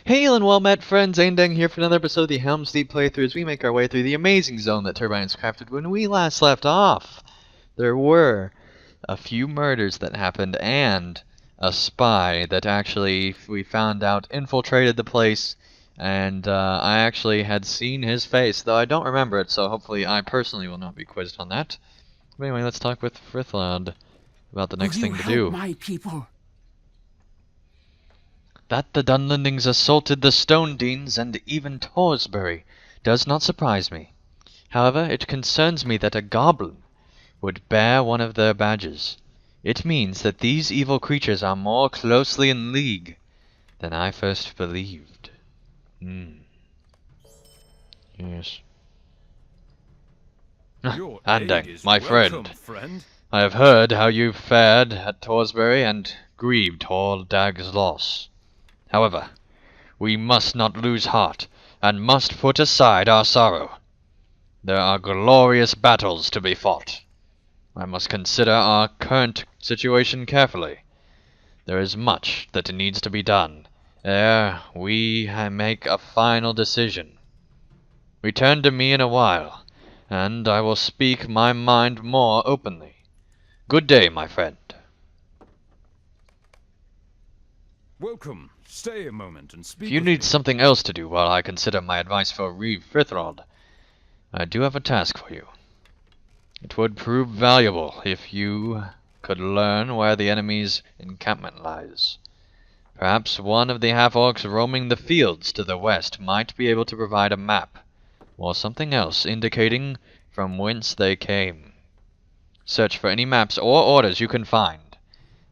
Hail and well met friends, Aindeng here for another episode of the Helm playthrough as we make our way through the amazing zone that Turbines crafted when we last left off. There were a few murders that happened and a spy that actually, we found out, infiltrated the place, and I actually had seen his face, though I don't remember it, so hopefully I personally will not be quizzed on that. But anyway, let's talk with Frithlod about the next thing to do. Will you help my people? That the Dunlendings assaulted the Stone Deans and even Torsbury does not surprise me. However, it concerns me that a goblin would bear one of their badges. It means that these evil creatures are more closely in league than I first believed. Yes. Andang, my friend. I have heard how you fared at Torsbury and grieved Hordag's loss. However, we must not lose heart, and must put aside our sorrow. There are glorious battles to be fought. I must consider our current situation carefully. There is much that needs to be done ere we make a final decision. Return to me in a while, and I will speak my mind more openly. Good day, my friend. Welcome. Stay a moment and speak. If you need something else to do while I consider my advice for Reeve Frithrold, I do have a task for you. It would prove valuable if you could learn where the enemy's encampment lies. Perhaps one of the half-orcs roaming the fields to the west might be able to provide a map, or something else indicating from whence they came. Search for any maps or orders you can find,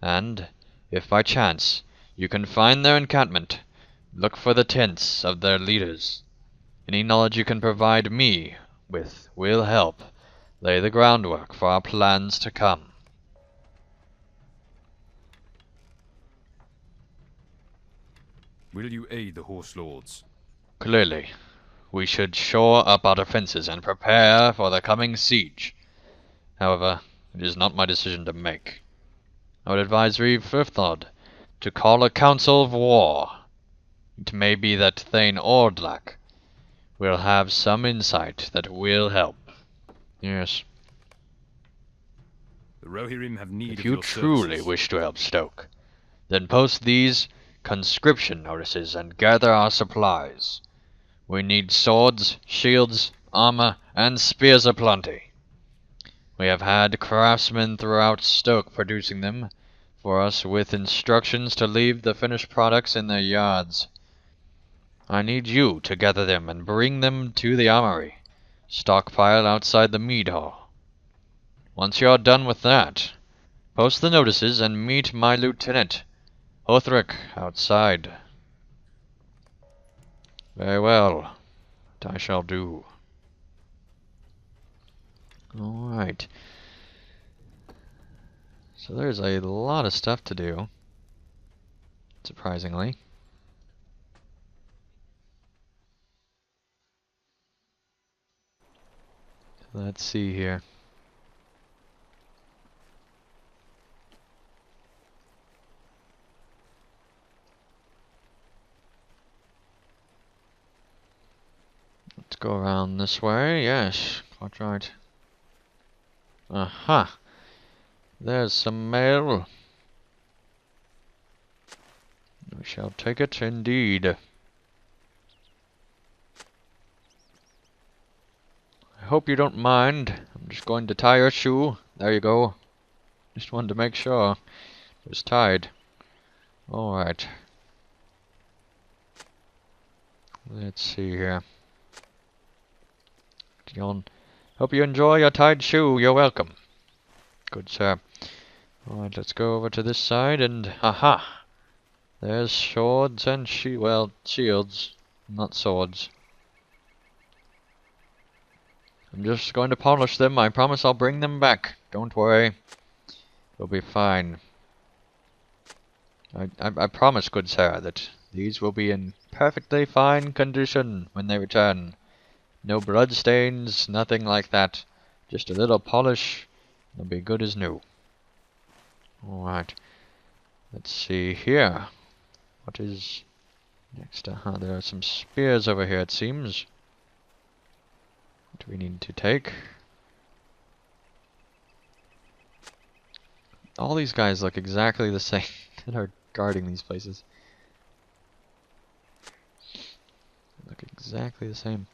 and, if by chance you can find their encampment, look for the tents of their leaders. Any knowledge you can provide me with will help lay the groundwork for our plans to come. Will you aid the Horse Lords? Clearly, we should shore up our defenses and prepare for the coming siege. However, it is not my decision to make. I would advise Reeve Frithod to call a council of war. It may be that Thane Ordlak will have some insight that will help. Yes. The Rohirrim have need If of you your truly services. wish to help Stoke, then post these conscription notices and gather our supplies. We need swords, shields, armor, and spears aplenty. We have had craftsmen throughout Stoke producing them for us with instructions to leave the finished products in their yards. I need you to gather them and bring them to the armory, stockpile outside the mead hall. Once you are done with that, post the notices and meet my lieutenant, Hothric, outside. Very well, that I shall do. Alright. So there's a lot of stuff to do, surprisingly. Let's see here. Let's go around this way. Yes, quite right. Aha! There's some mail. We shall take it indeed. I hope you don't mind. I'm just going to tie your shoe. There you go. Just wanted to make sure it was tied. Alright. Let's see here. Hope you enjoy your tied shoe. You're welcome. Good sir. Alright, let's go over to this side and... Aha! There's swords and shields, not swords. I'm just going to polish them. I promise I'll bring them back. Don't worry. It'll be fine. I promise, good sir, that these will be in perfectly fine condition when they return. No blood stains, nothing like that. Just a little polish. They'll be good as new. Alright. Let's see here. What is... Next, there are some spears over here, it seems. What do we need to take? All these guys look exactly the same that are guarding these places. They look exactly the same.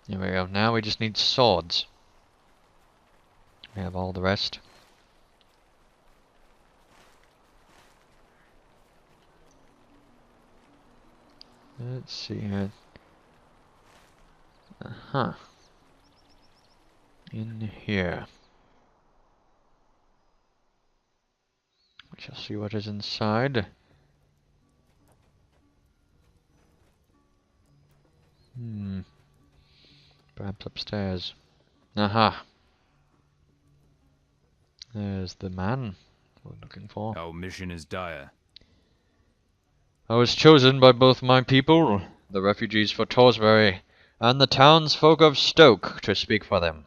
There we go. Now we just need swords. We have all the rest. Let's see here. In here. We shall see what is inside. Perhaps upstairs. Aha! There's the man we're looking for. Our mission is dire. I was chosen by both my people, the refugees for Torsbury, and the townsfolk of Stoke, to speak for them.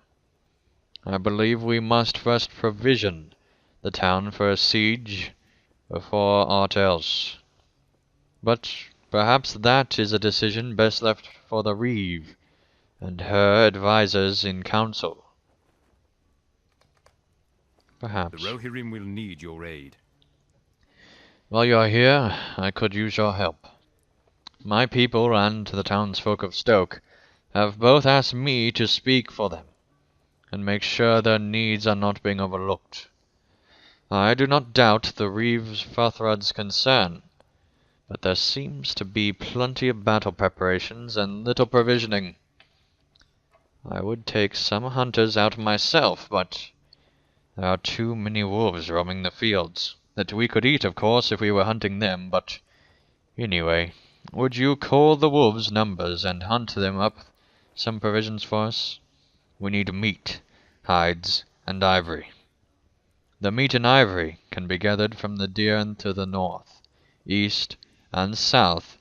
I believe we must first provision the town for a siege before aught else. But perhaps that is a decision best left for the Reeve and her advisors in council. Perhaps. The Rohirrim will need your aid. While you are here, I could use your help. My people and the townsfolk of Stoke have both asked me to speak for them, and make sure their needs are not being overlooked. I do not doubt the Reeves Farthrad's concern, but there seems to be plenty of battle preparations and little provisioning. I would take some hunters out myself, but there are too many wolves roaming the fields. That we could eat, of course, if we were hunting them, but anyway, would you call the wolves' numbers and hunt them up some provisions for us? We need meat, hides, and ivory. The meat and ivory can be gathered from the deer to the north, east, and south,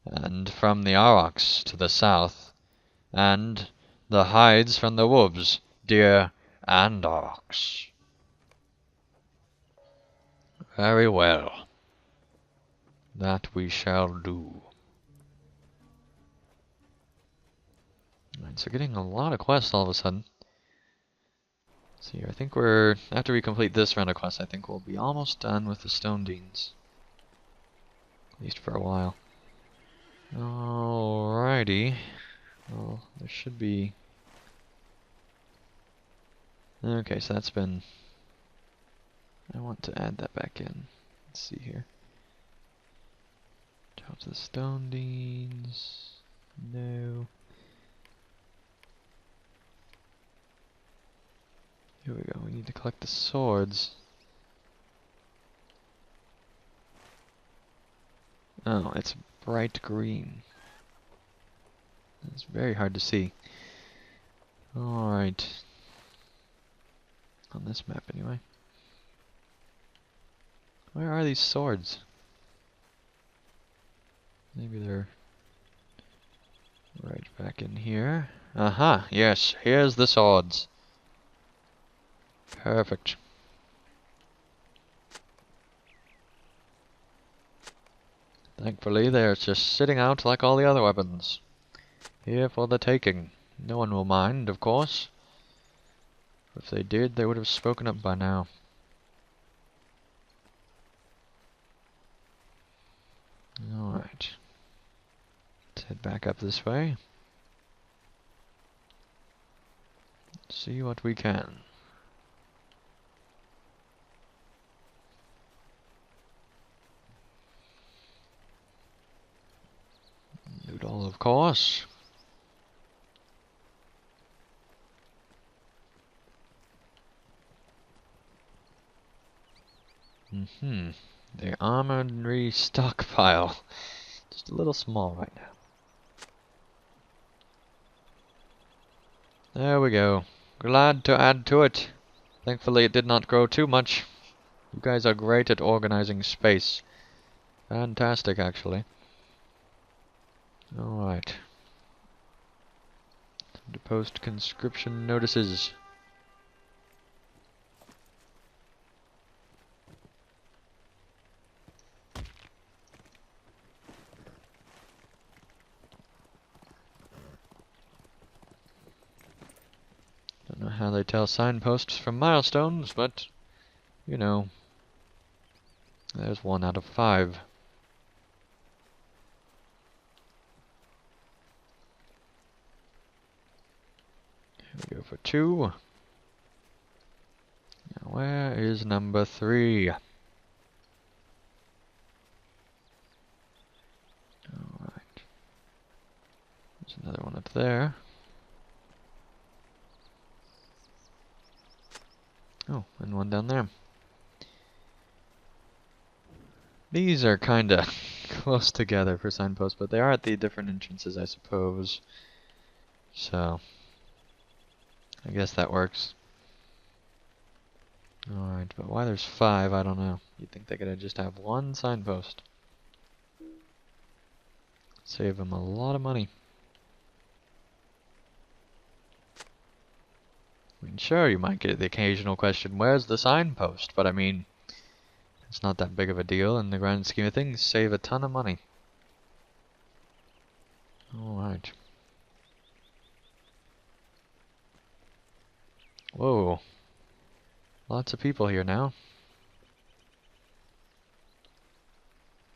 and from the aurochs to the south, and the hides from the wolves, deer, and aurochs. Very well. That we shall do. Alright, so getting a lot of quests all of a sudden. Let's see here, I think after we complete this round of quests, I think we'll be almost done with the Stone Deans. At least for a while. Alrighty. Well, there should be... Okay, so that's been... I want to add that back in. Let's see here. Talk to the Stone Deans. No. Here we go, we need to collect the swords. Oh, it's bright green. It's very hard to see. Alright. On this map anyway. Where are these swords? Maybe they're right back in here. Aha, yes, here's the swords. Perfect. Thankfully, they're just sitting out like all the other weapons. Here for the taking. No one will mind, of course. If they did, they would have spoken up by now. Alright. Let's head back up this way. See what we can. Loot all, of course. The armory stockpile. Just a little small right now. There we go. Glad to add to it. Thankfully it did not grow too much. You guys are great at organizing space. Fantastic, actually. Alright. To post conscription notices. how they tell signposts from milestones, but, you know, there's 1 out of 5. Here we go for 2. Now where is number 3? Alright. There's another one up there. Oh, and one down there. These are kinda close together for signposts, but they are at the different entrances, I suppose. So, I guess that works. Alright, but why there's 5, I don't know. You'd think they could just have 1 signpost. Save them a lot of money. I mean, sure, you might get the occasional question, where's the signpost? But I mean, it's not that big of a deal in the grand scheme of things. Save a ton of money. Alright. Whoa. Lots of people here now.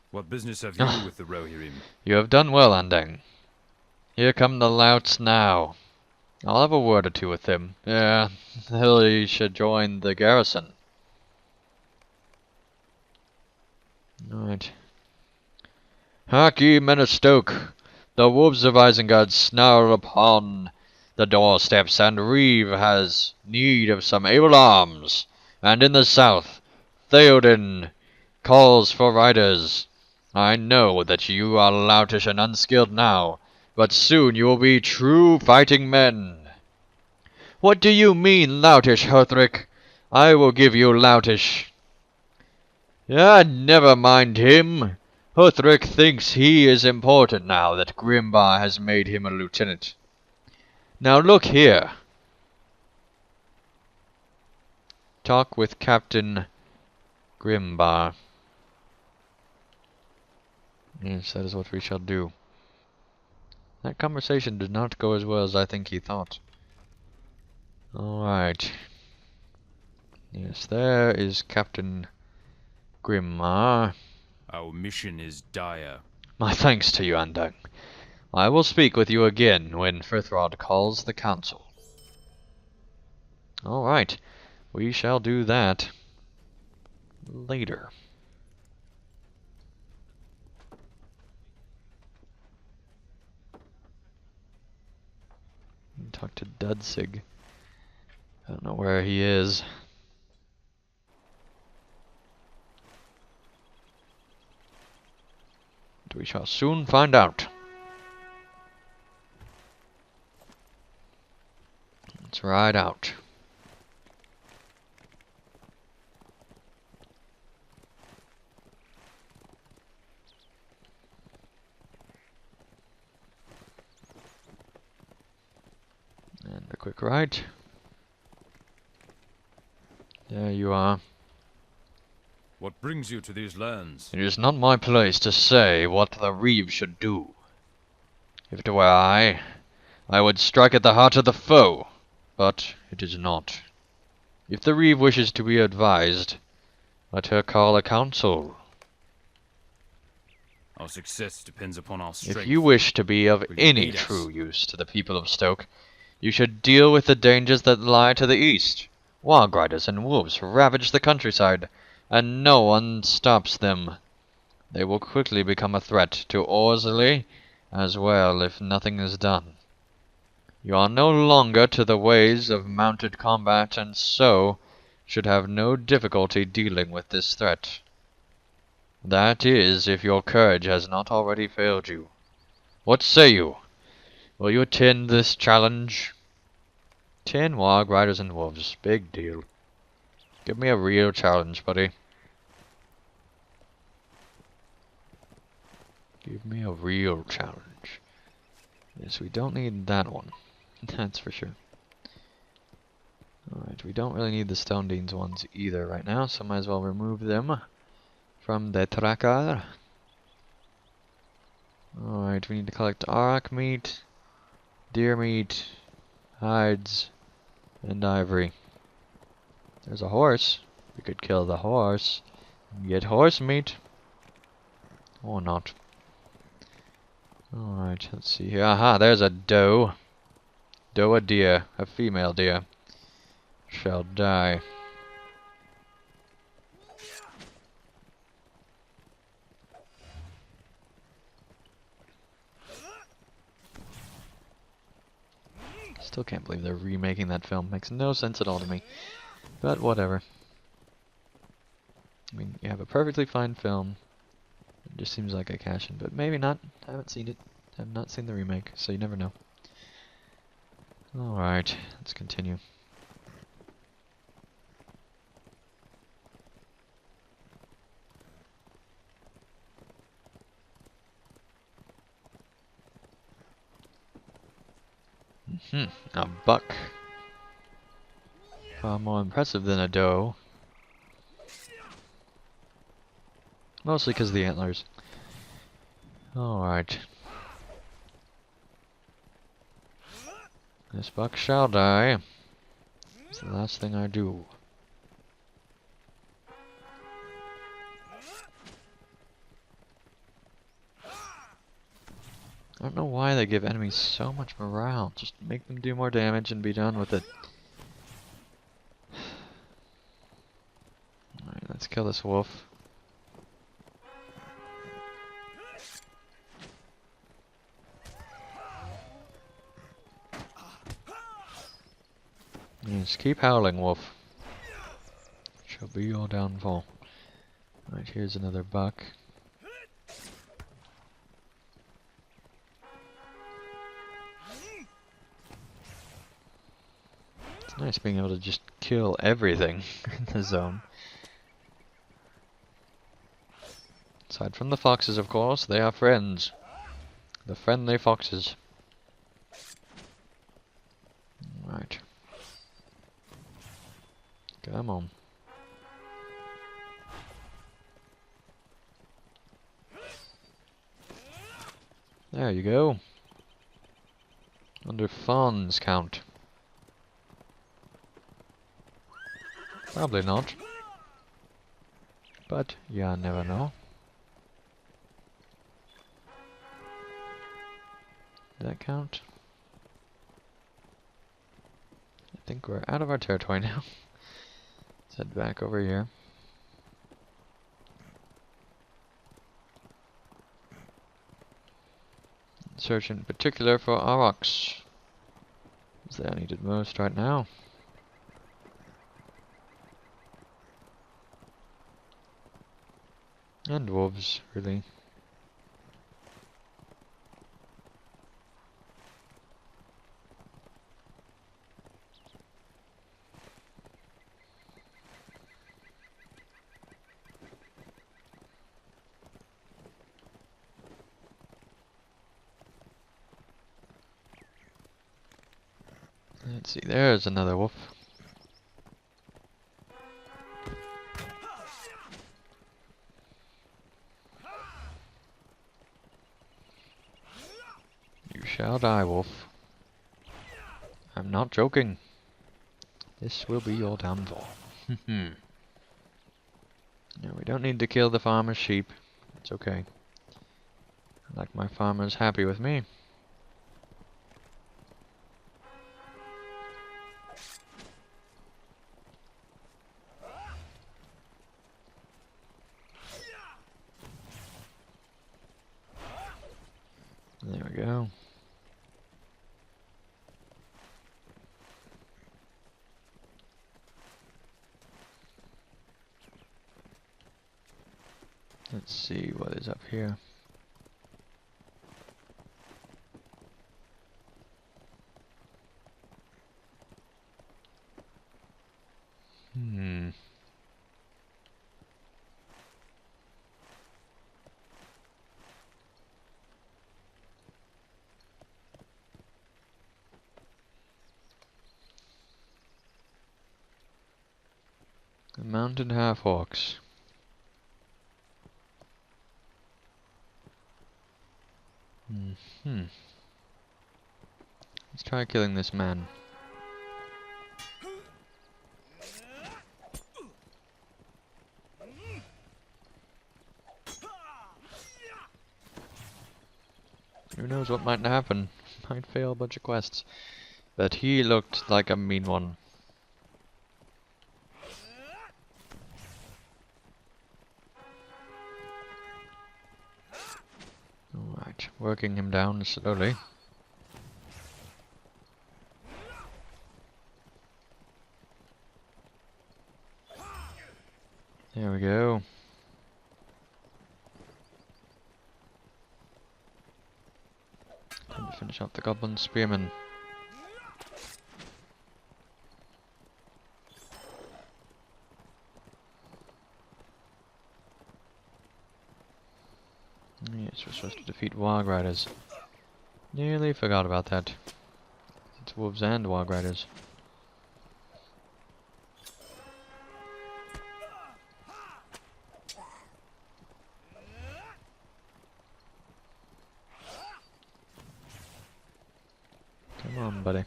What business have you with the Rohirrim? You have done well, Andang. Here come the louts now. I'll have a word or two with him. Yeah, he should join the garrison. Alright. Hark ye, men of Stoke! The wolves of Isengard snarl upon the doorsteps, and Reeve has need of some able arms. And in the south, Theoden calls for riders. I know that you are loutish and unskilled now, but soon you will be true fighting men. What do you mean, loutish, Hothric? I will give you loutish. Ah, never mind him. Hothric thinks he is important now that Grimbar has made him a lieutenant. Now look here. Talk with Captain Grimbar. Yes, that is what we shall do. That conversation did not go as well as I think he thought. Alright. Yes, there is Captain Grimbar. Our mission is dire. My thanks to you, Andang. I will speak with you again when Frithrod calls the council. Alright, we shall do that later. Talk to Dudsig. I don't know where he is. But we shall soon find out. Let's ride out. And a quick ride. There you are. What brings you to these lands? It is not my place to say what the Reeve should do. If it were I would strike at the heart of the foe. But it is not. If the Reeve wishes to be advised, let her call a council. Our success depends upon our strength. If you wish to be of Will you any aid us? true use to the people of Stoke, you should deal with the dangers that lie to the east. Wog riders and wolves ravage the countryside, and no one stops them. They will quickly become a threat to Orsley as well if nothing is done. You are no longer to the ways of mounted combat, and so should have no difficulty dealing with this threat. That is, if your courage has not already failed you. What say you? Will you attend this challenge? 10 Wog riders and wolves. Big deal. Give me a real challenge, buddy. Give me a real challenge. Yes, we don't need that one. That's for sure. Alright, we don't really need the Stone Deans ones either right now, so might as well remove them from the tracker. Alright, we need to collect arak meat, deer meat, hides, And ivory. There's a horse. We could kill the horse. Get horse meat. Or not. Alright, let's see here. Aha, there's a doe. Doe a deer. A female deer. Shall die. Still can't believe they're remaking that film. Makes no sense at all to me. But whatever. I mean, you have a perfectly fine film. It just seems like a cash-in, but maybe not. I haven't seen it. I have not seen the remake, so you never know. Alright, let's continue. A buck. Far more impressive than a doe. Mostly because of the antlers. Alright. This buck shall die. It's the last thing I do. I don't know why they give enemies so much morale. Just make them do more damage and be done with it. Alright, let's kill this wolf. Just keep howling, wolf. Shall be your downfall. Alright, here's another buck. It's nice being able to just kill everything in the zone. Aside from the foxes, of course, they are friends. The friendly foxes. Right. Come on. There you go. Under fawns count. Probably not. But you never know. Did that count? I think we're out of our territory now. Let's head back over here. Search in particular for aurochs. As they are needed most right now. And wolves, really. Let's see, there's another wolf. You shall die, wolf. I'm not joking. This will be your downfall. No, we don't need to kill the farmer's sheep. It's okay. I like my farmers happy with me. There we go. Let's see what is up here. The mountain half-orcs. Let's try killing this man. Who knows what might happen? Might fail a bunch of quests. But he looked like a mean one. Alright, working him down slowly. There we go. Time to finish off the goblin spearman. Yes, we're supposed to defeat Warg Riders. Nearly forgot about that. It's wolves and Warg Riders. Come on, buddy.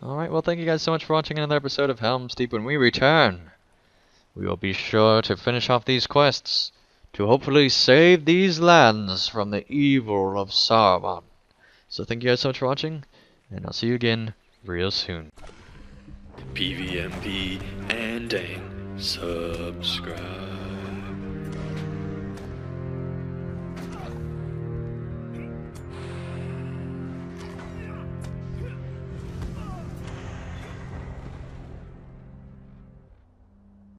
Alright, well thank you guys so much for watching another episode of Helm's Deep. When we return, we will be sure to finish off these quests to hopefully save these lands from the evil of Saruman. So thank you guys so much for watching, and I'll see you again real soon. PVMP and subscribe.